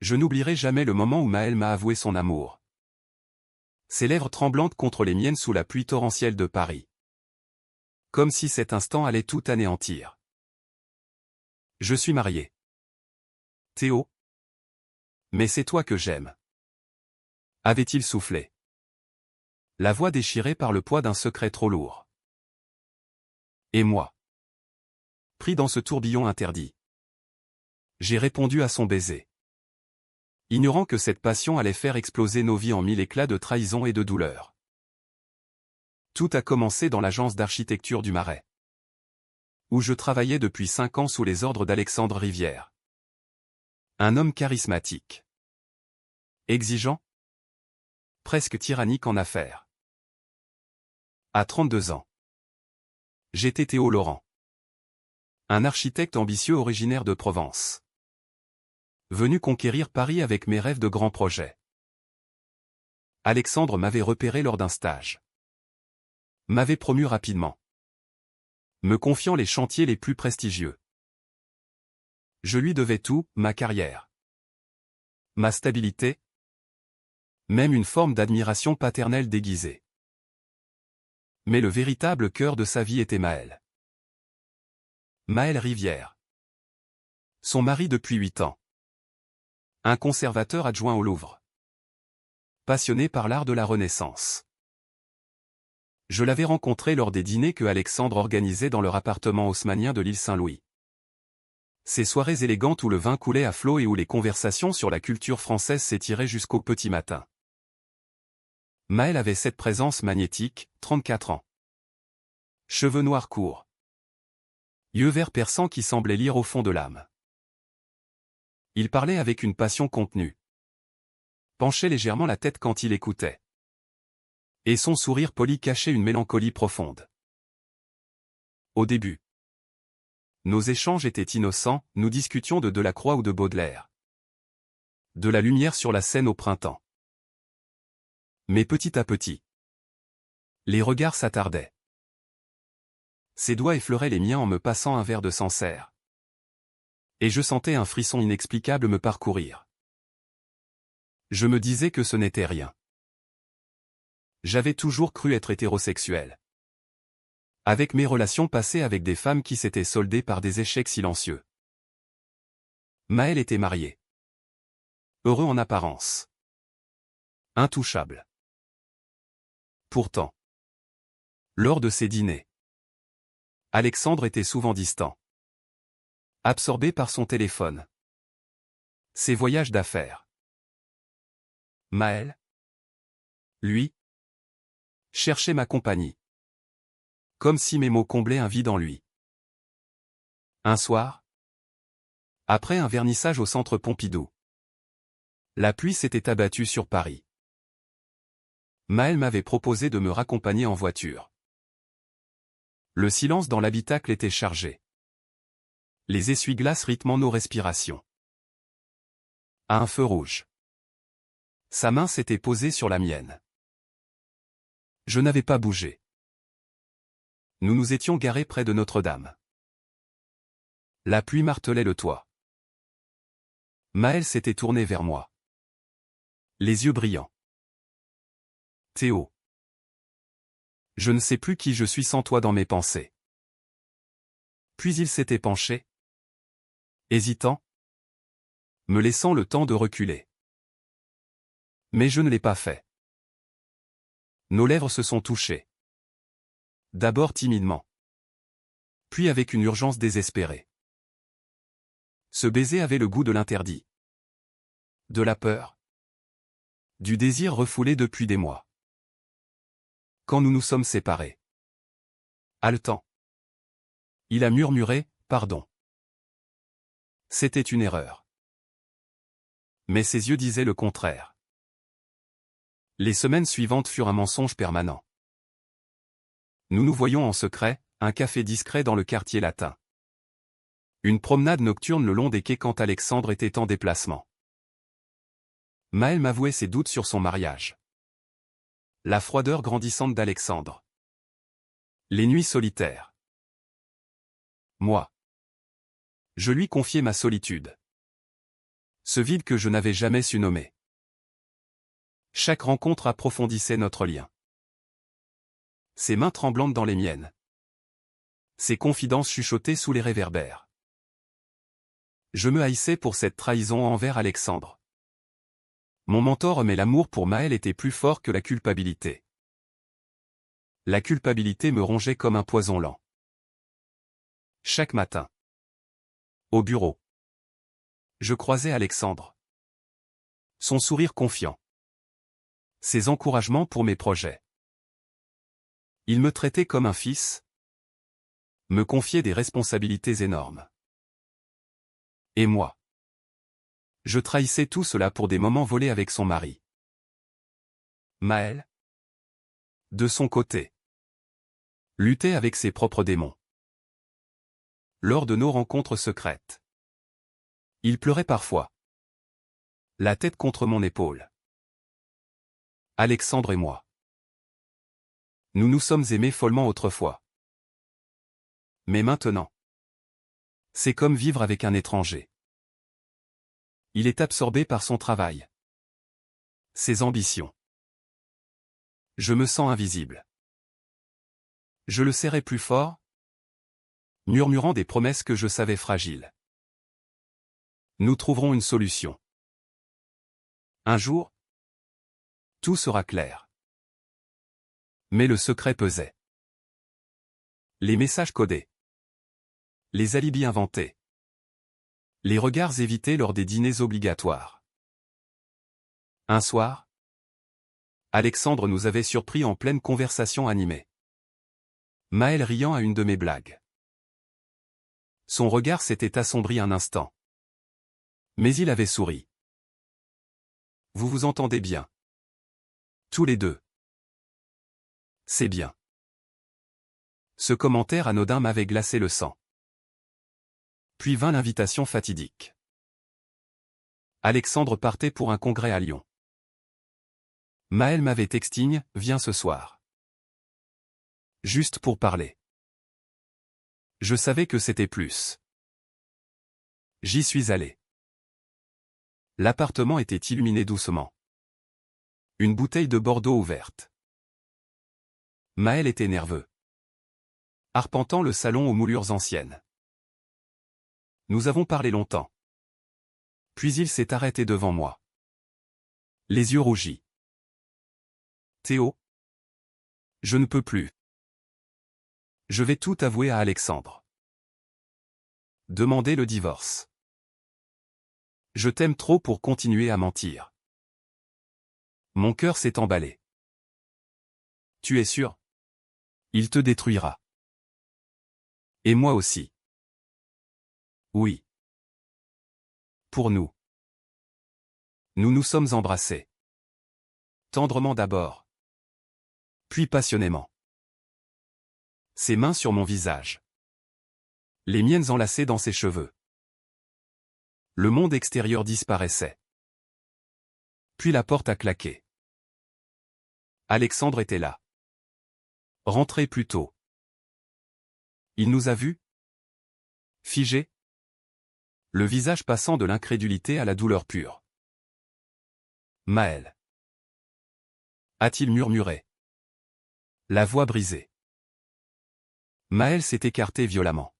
Je n'oublierai jamais le moment où Maëlle m'a avoué son amour. Ses lèvres tremblantes contre les miennes sous la pluie torrentielle de Paris. Comme si cet instant allait tout anéantir. Je suis marié. Théo. Mais c'est toi que j'aime. Avait-il soufflé. La voix déchirée par le poids d'un secret trop lourd. Et moi. Pris dans ce tourbillon interdit. J'ai répondu à son baiser. Ignorant que cette passion allait faire exploser nos vies en mille éclats de trahison et de douleur. Tout a commencé dans l'agence d'architecture du Marais. Où je travaillais depuis 5 ans sous les ordres d'Alexandre Rivière. Un homme charismatique. Exigeant. Presque tyrannique en affaires. À 32 ans. J'étais Théo Laurent. Un architecte ambitieux originaire de Provence. Venu conquérir Paris avec mes rêves de grands projets. Alexandre m'avait repéré lors d'un stage. M'avait promu rapidement. Me confiant les chantiers les plus prestigieux. Je lui devais tout, ma carrière. Ma stabilité. Même une forme d'admiration paternelle déguisée. Mais le véritable cœur de sa vie était Maëlle. Maëlle Rivière. Son mari depuis 8 ans. Un conservateur adjoint au Louvre. Passionné par l'art de la Renaissance. Je l'avais rencontré lors des dîners que Alexandre organisait dans leur appartement haussmannien de l'île Saint-Louis. Ces soirées élégantes où le vin coulait à flot et où les conversations sur la culture française s'étiraient jusqu'au petit matin. Maëlle avait cette présence magnétique, 34 ans. Cheveux noirs courts. Yeux verts perçants qui semblaient lire au fond de l'âme. Il parlait avec une passion contenue. Penchait légèrement la tête quand il écoutait. Et son sourire poli cachait une mélancolie profonde. Au début. Nos échanges étaient innocents, nous discutions de Delacroix ou de Baudelaire. De la lumière sur la Seine au printemps. Mais petit à petit. Les regards s'attardaient. Ses doigts effleuraient les miens en me passant un verre de Sancerre. Et je sentais un frisson inexplicable me parcourir. Je me disais que ce n'était rien. J'avais toujours cru être hétérosexuel. Avec mes relations passées avec des femmes qui s'étaient soldées par des échecs silencieux. Maëlle était mariée. Heureux en apparence. Intouchable. Pourtant. Lors de ces dîners. Alexandre était souvent distant. Absorbé par son téléphone. Ses voyages d'affaires. Maëlle. Lui. Cherchait ma compagnie. Comme si mes mots comblaient un vide en lui. Un soir. Après un vernissage au centre Pompidou. La pluie s'était abattue sur Paris. Maëlle m'avait proposé de me raccompagner en voiture. Le silence dans l'habitacle était chargé. Les essuie-glaces rythmant nos respirations. À un feu rouge. Sa main s'était posée sur la mienne. Je n'avais pas bougé. Nous nous étions garés près de Notre-Dame. La pluie martelait le toit. Maëlle s'était tournée vers moi. Les yeux brillants. Théo. Je ne sais plus qui je suis sans toi dans mes pensées. Puis il s'était penché. Hésitant. Me laissant le temps de reculer. Mais je ne l'ai pas fait. Nos lèvres se sont touchées. D'abord timidement. Puis avec une urgence désespérée. Ce baiser avait le goût de l'interdit. De la peur. Du désir refoulé depuis des mois. Quand nous nous sommes séparés. Haletant. Il a murmuré, pardon. C'était une erreur. Mais ses yeux disaient le contraire. Les semaines suivantes furent un mensonge permanent. Nous nous voyions en secret, un café discret dans le quartier latin. Une promenade nocturne le long des quais quand Alexandre était en déplacement. Maëlle m'avouait ses doutes sur son mariage. La froideur grandissante d'Alexandre. Les nuits solitaires. Moi. Je lui confiais ma solitude. Ce vide que je n'avais jamais su nommer. Chaque rencontre approfondissait notre lien. Ses mains tremblantes dans les miennes. Ses confidences chuchotées sous les réverbères. Je me haïssais pour cette trahison envers Alexandre. Mon mentor mais l'amour pour Maël était plus fort que la culpabilité. La culpabilité me rongeait comme un poison lent. Chaque matin. Au bureau. Je croisais Alexandre. Son sourire confiant. Ses encouragements pour mes projets. Il me traitait comme un fils. Me confiait des responsabilités énormes. Et moi. Je trahissais tout cela pour des moments volés avec son mari. Maël, de son côté, luttait avec ses propres démons. Lors de nos rencontres secrètes, il pleurait parfois. La tête contre mon épaule. Alexandre et moi. Nous nous sommes aimés follement autrefois. Mais maintenant, c'est comme vivre avec un étranger. Il est absorbé par son travail. Ses ambitions. Je me sens invisible. Je le serrais plus fort, murmurant des promesses que je savais fragiles. Nous trouverons une solution. Un jour, tout sera clair. Mais le secret pesait. Les messages codés. Les alibis inventés. Les regards évités lors des dîners obligatoires. Un soir, Alexandre nous avait surpris en pleine conversation animée. Maël riant à une de mes blagues. Son regard s'était assombri un instant. Mais il avait souri. Vous vous entendez bien. Tous les deux. C'est bien. Ce commentaire anodin m'avait glacé le sang. Puis vint l'invitation fatidique. Alexandre partait pour un congrès à Lyon. Maël m'avait textigne, viens ce soir. Juste pour parler. Je savais que c'était plus. J'y suis allé. L'appartement était illuminé doucement. Une bouteille de Bordeaux ouverte. Maël était nerveux. Arpentant le salon aux moulures anciennes. Nous avons parlé longtemps. Puis il s'est arrêté devant moi. Les yeux rougis. Théo. Je ne peux plus. Je vais tout avouer à Alexandre. Demander le divorce. Je t'aime trop pour continuer à mentir. Mon cœur s'est emballé. Tu es sûr? Il te détruira. Et moi aussi. Oui. Pour nous. Nous nous sommes embrassés. Tendrement d'abord. Puis passionnément. Ses mains sur mon visage. Les miennes enlacées dans ses cheveux. Le monde extérieur disparaissait. Puis la porte a claqué. Alexandre était là. Rentré plus tôt. Il nous a vus? Figés? Le visage passant de l'incrédulité à la douleur pure. Maël. A-t-il murmuré? La voix brisée. Maël s'est écarté violemment.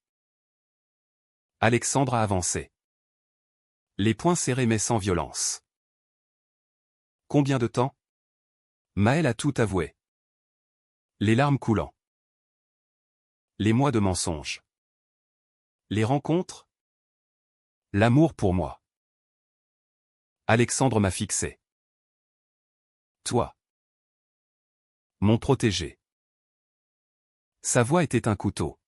Alexandre a avancé. Les poings serrés mais sans violence. Combien de temps? Maël a tout avoué. Les larmes coulant. Les mois de mensonges. Les rencontres. L'amour pour moi. Alexandre m'a fixé. Toi. Mon protégé. Sa voix était un couteau.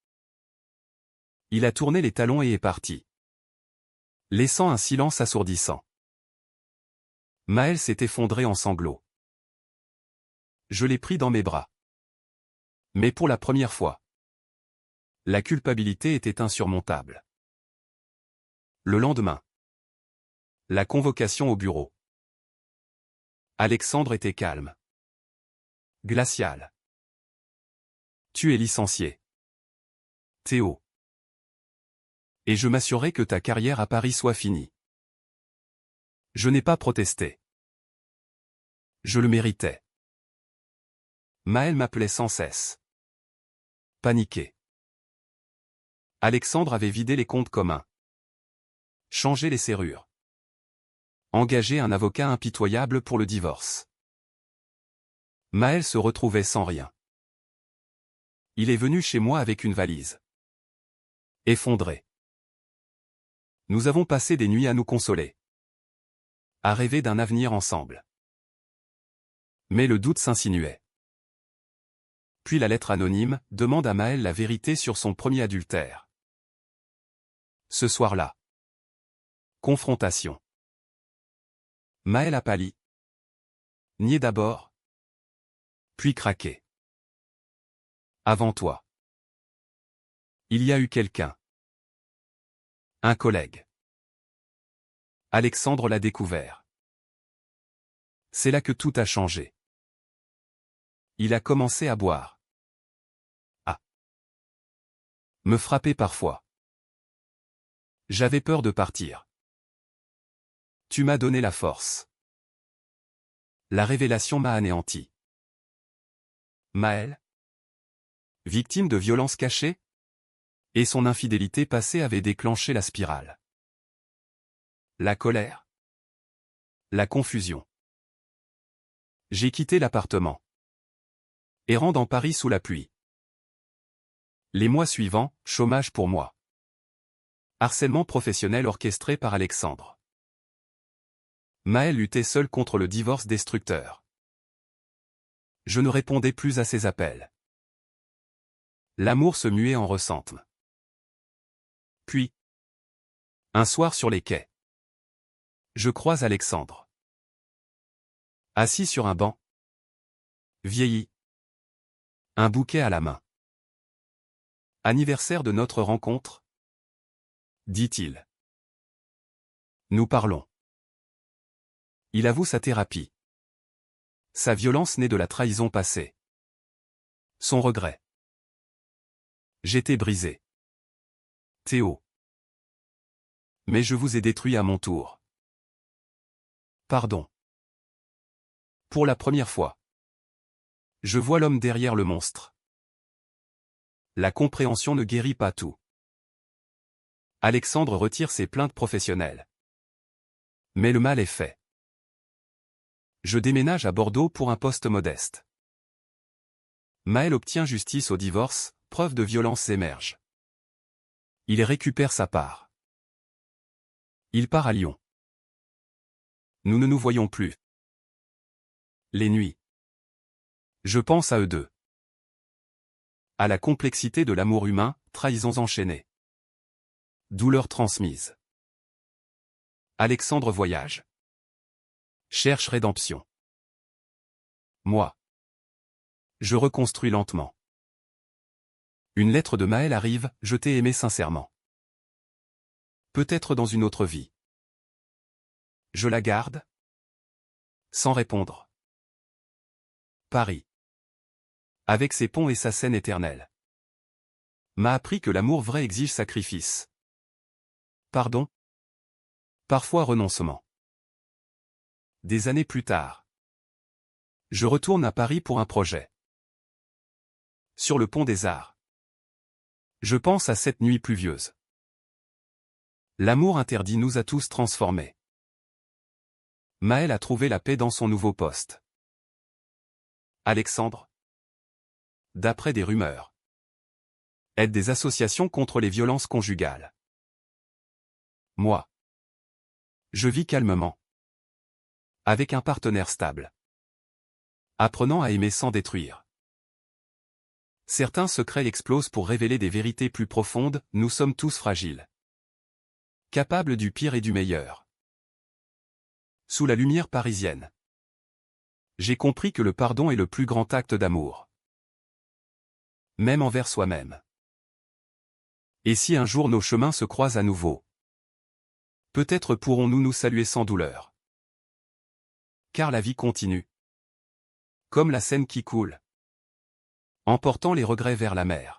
Il a tourné les talons et est parti. Laissant un silence assourdissant. Maël s'est effondré en sanglots. Je l'ai pris dans mes bras. Mais pour la première fois. La culpabilité était insurmontable. Le lendemain. La convocation au bureau. Alexandre était calme. Glacial. Tu es licencié. Théo. Et je m'assurerai que ta carrière à Paris soit finie. Je n'ai pas protesté. Je le méritais. Maël m'appelait sans cesse. Paniqué. Alexandre avait vidé les comptes communs. Changé les serrures. Engagé un avocat impitoyable pour le divorce. Maël se retrouvait sans rien. Il est venu chez moi avec une valise. Effondré. Nous avons passé des nuits à nous consoler. À rêver d'un avenir ensemble. Mais le doute s'insinuait. Puis la lettre anonyme demande à Maël la vérité sur son premier adultère. Ce soir-là. Confrontation. Maël a pâli. Nié d'abord. Puis craqué. Avant toi. Il y a eu quelqu'un. Un collègue. Alexandre l'a découvert. C'est là que tout a changé. Il a commencé à boire. À me frapper parfois. J'avais peur de partir. Tu m'as donné la force. La révélation m'a anéanti. Maël, victime de violences cachées? Et son infidélité passée avait déclenché la spirale. La colère. La confusion. J'ai quitté l'appartement. Errant dans Paris sous la pluie. Les mois suivants, chômage pour moi. Harcèlement professionnel orchestré par Alexandre. Maël luttait seul contre le divorce destructeur. Je ne répondais plus à ses appels. L'amour se muait en ressentiment. Puis, un soir sur les quais, je croise Alexandre. Assis sur un banc. Vieilli. Un bouquet à la main. Anniversaire de notre rencontre? Dit-il. Nous parlons. Il avoue sa thérapie. Sa violence née de la trahison passée. Son regret. J'étais brisé. Théo. Mais je vous ai détruit à mon tour. Pardon. Pour la première fois. Je vois l'homme derrière le monstre. La compréhension ne guérit pas tout. Alexandre retire ses plaintes professionnelles. Mais le mal est fait. Je déménage à Bordeaux pour un poste modeste. Maël obtient justice au divorce, preuve de violence émerge. Il récupère sa part. Il part à Lyon. Nous ne nous voyons plus. Les nuits. Je pense à eux deux. À la complexité de l'amour humain, trahisons enchaînées. Douleur transmise. Alexandre voyage. Cherche rédemption. Moi. Je reconstruis lentement. Une lettre de Maël arrive, je t'ai aimé sincèrement. Peut-être dans une autre vie. Je la garde? Sans répondre. Paris. Avec ses ponts et sa scène éternelle. M'a appris que l'amour vrai exige sacrifice. Pardon? Parfois renoncement. Des années plus tard. Je retourne à Paris pour un projet. Sur le pont des Arts. Je pense à cette nuit pluvieuse. L'amour interdit nous a tous transformés. Maël a trouvé la paix dans son nouveau poste. Alexandre. D'après des rumeurs. Aide des associations contre les violences conjugales. Moi. Je vis calmement. Avec un partenaire stable. Apprenant à aimer sans détruire. Certains secrets explosent pour révéler des vérités plus profondes, nous sommes tous fragiles. Capables du pire et du meilleur. Sous la lumière parisienne. J'ai compris que le pardon est le plus grand acte d'amour. Même envers soi-même. Et si un jour nos chemins se croisent à nouveau? Peut-être pourrons-nous nous saluer sans douleur. Car la vie continue. Comme la Seine qui coule. Emportant les regrets vers la mer.